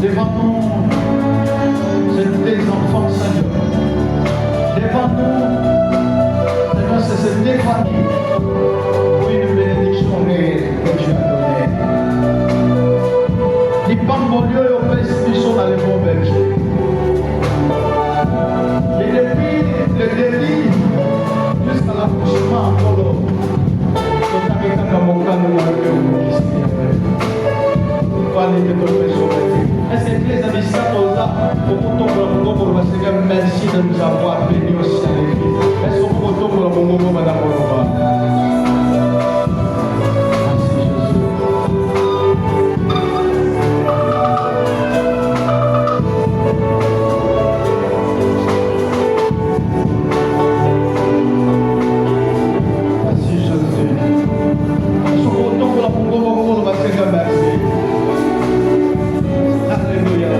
Devant nous, c'est tes enfants, Seigneur. Devant nous, Seigneur, c'est tes familles. Oui, une bénédiction réelle que tu as donnée. Les bambolieux au Père, ils sont dans les bons bergers. Et depuis le début jusqu'à l'accouchement, encore est-ce que les administrateurs merci de nous avoir bénis aussi à l'église. Est-ce qu'on peut retourner au bon moment, Madame Oroba? Merci Jésus. Merci Jésus. Est-ce qu'on retourne au bon moment, Madame merci. Alléluia.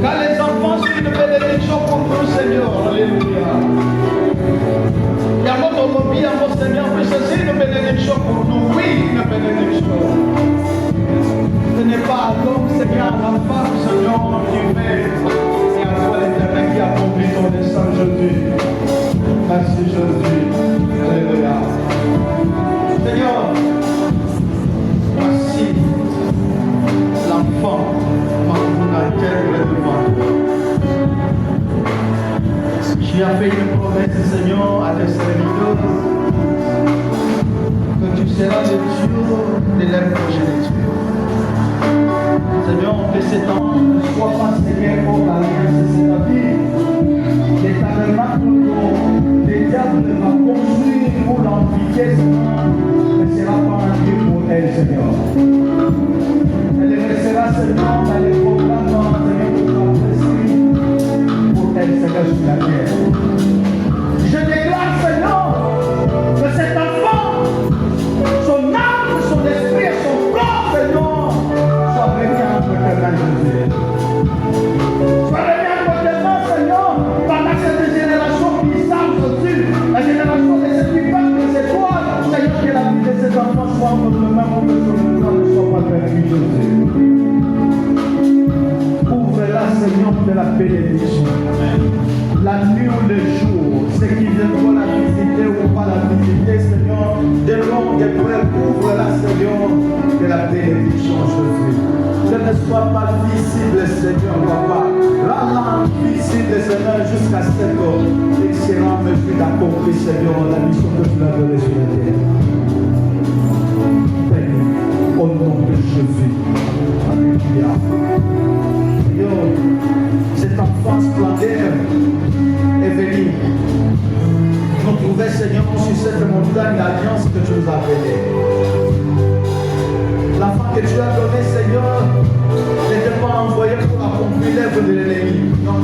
Car les enfants sont une bénédiction pour nous, Seigneur. Alléluia. Il y a votre lobby, à mon Seigneur, mais c'est une bénédiction pour nous. Oui, une bénédiction. Ce n'est pas à l'homme, Seigneur, à la femme, Seigneur, qui fait. C'est à toi l'Éternel qui accomplit ton dessein, Jésus. Merci, Jésus. Alléluia. Seigneur, voici l'enfant. Tu as fait une promesse, Seigneur, à tes serviteurs que tu seras le Dieu de leur progéniture. Seigneur, que cet enfant ne soit pas, Seigneur, pour l'alliance, c'est la vie. Les tabernacles le diable va construire pour l'amplifier, Seigneur, ne sera pas un Dieu pour elle, Seigneur. Elle restera seulement dans les programmes, Seigneur, pour elle, Seigneur, sur la terre. Je déclare, Seigneur, que cet enfant, son âme, son esprit et son corps, Seigneur, soit béni en l'éternel Jésus. Soit béni en l'éternel, Seigneur, pendant cette génération qui savent Jésus, la génération de ceux qui parlent de ses toits, Seigneur, que la vie de ces enfants soit entre le même pour que son nom ne soit pas perdu, Jésus. Ouvre-la, Seigneur, de la bénédiction. La nuit ou le jour, ceux qui viendront la visiter ou pas la visiter, Seigneur, de longues épreuves, ouvre-la, Seigneur, de la bénédiction, Jésus. Que ne soit pas visible, Seigneur, Papa. Rends-la visible, Seigneur, jusqu'à ce qu'il sera en mesure d'accomplir, Seigneur, la mission que tu as donnée sur la terre. Au nom de Jésus. Alléluia. Seigneur, cet enfant splendeur est venu nous trouver, Seigneur, sur cette montagne d'alliance que tu nous as donnée. L'enfant que tu as donné, Seigneur, n'était pas envoyé pour accomplir l'œuvre de l'ennemi. Non.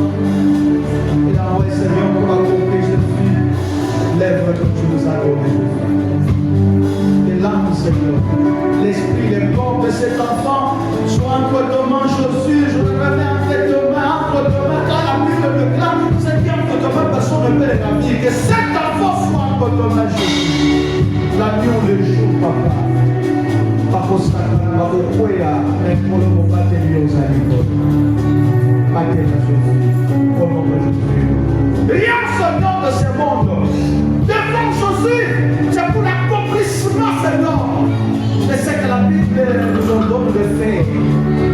Il a envoyé, Seigneur, pour accomplir, Jésus, l'œuvre que tu nous as donnée. L'âme, Seigneur, l'esprit, le corps de cet enfant soit entre tes mains, Jésus. Je le remets entre tes mains, car la Bible déclare, Seigneur, entre tes mains, personne ne peut les ramener. Que cet enfant soit entre tes mains, Jésus. La nuit ou le jour, Papa. Papa, ça va vous couper à l'école pour battre les animaux. Battez la Jésus. Au nom de Jésus. Rien ce nom de ce monde. Devant Jésus, c'est pour l'accomplissement, Seigneur. C'est ce que la Bible nous ordonne de faire.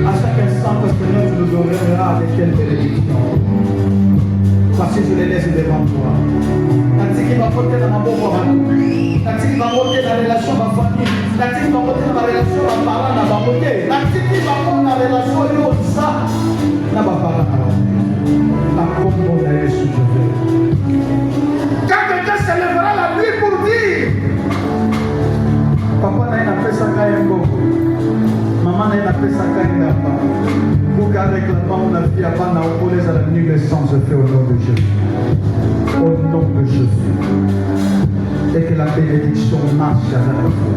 À chaque instant, que Seigneur, tu nous honoreras avec quelle bénédiction. Parce que je les laisse devant toi. Tandis qu'il va porter dans ma bonne famille. Tandis qu'il va porter dans la relation de ma famille. Tandis qu'il va porter dans ma relation de ma parole, dans ma beauté. Tandis qu'il va porter dans la relation de ça. Dans ma parole. La combo de Jésus, je veux. Quand quelqu'un se lèvera la nuit pour dire Papa n'a pas fait ça quand il maman n'a pas fait ça quand il n'a pas. Pour garder que la maman n'a pas pour les à la nuit, le sang se fait au nom de Jésus. Au nom de Jésus. Et que la bénédiction marche à notre vie.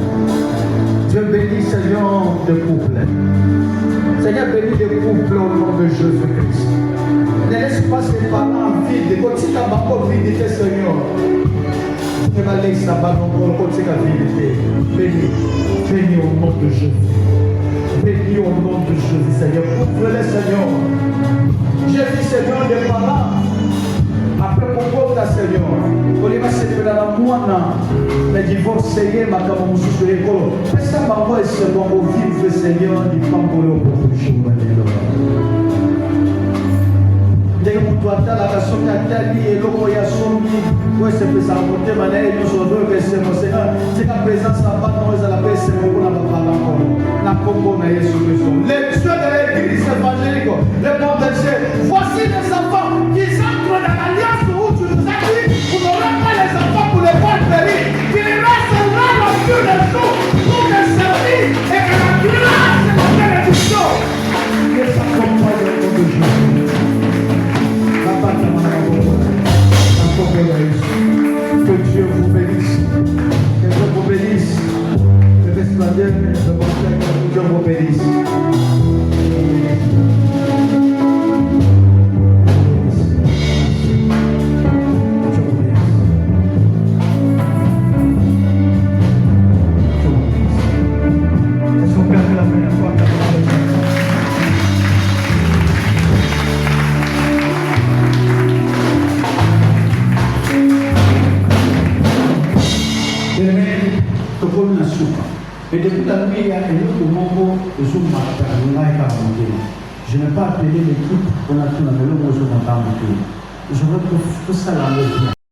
Dieu bénit, Seigneur, de couple. Seigneur, bénis les couples au nom de Jésus-Christ. Ne laisse pas ses parents vides. Continue à bâtir vide, Seigneur. Ne va laisser ça encore, continue à vide. Bénis. Bénis au nom de Jésus. Bénis au nom de Jésus, Seigneur. Ouvre-les, divorcé, ma camarade, je suis écolo. Mais ça m'a envoyé ce bon au vivre le Seigneur, il prend pour le bon jour. Dès que tu as la personne qui a dit, et l'eau a soumis, ouais, c'est que ça a monté, mais nous sommes deux, mais c'est mon Seigneur. C'est la présence n'a pas de la paix, c'est mon bon encore. La combo n'a pas de les dieux de l'église évangélique, les bons bergers, voici les enfants qui entrent dans l'alliance où tu nous as dit, vous n'aurez pas les enfants pour les voir périr, qu'il restera le Dieu des jours pour les servir et que la grâce et la bénédiction les accompagnent au nom de Jésus. Que Dieu vous bénisse. Que Dieu vous bénisse. Que l'esclavage, que Dieu vous bénisse. Et depuis la nuit, il y a un autre moment de son matin, je n'ai pas appelé l'équipe, on a tout la maison, je n'ai pas appelé. Je veux que ça la